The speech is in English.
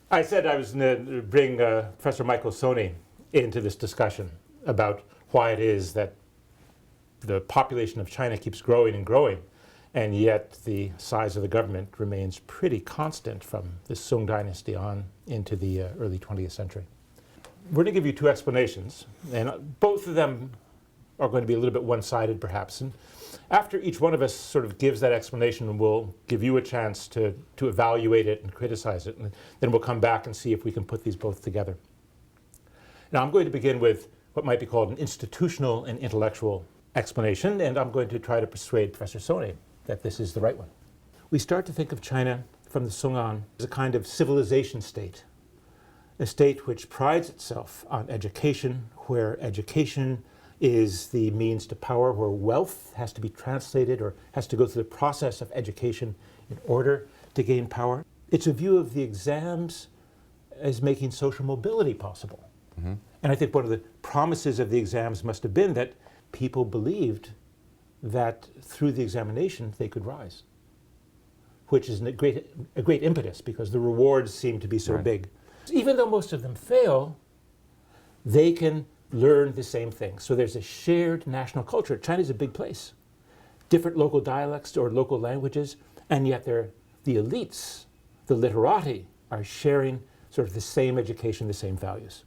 I said I was going to bring Professor Michael Soni into this discussion about why it is that the population of China keeps growing and growing, and yet the size of the government remains pretty constant from the Sung dynasty on into the early 20th century. We're going to give you two explanations, and both of them are going to be a little bit one-sided perhaps. And after each one of us sort of gives that explanation, we'll give you a chance to evaluate it and criticize it, and then we'll come back and see if we can put these both together. Now I'm going to begin with what might be called an institutional and intellectual explanation, and I'm going to try to persuade Professor Soni that this is the right one. We start to think of China from the Sung on as a kind of civilization state, a state which prides itself on education, where education is the means to power, where wealth has to be translated or has to go through the process of education in order to gain power. It's a view of the exams as making social mobility possible. Mm-hmm. And I think one of the promises of the exams must have been that people believed that through the examination they could rise, which is a great impetus because the rewards seem to be so big. Even though most of them fail, they can learn the same thing. So there's a shared national culture. China's a big place. Different local dialects or local languages, and yet the elites, the literati, are sharing sort of the same education, the same values.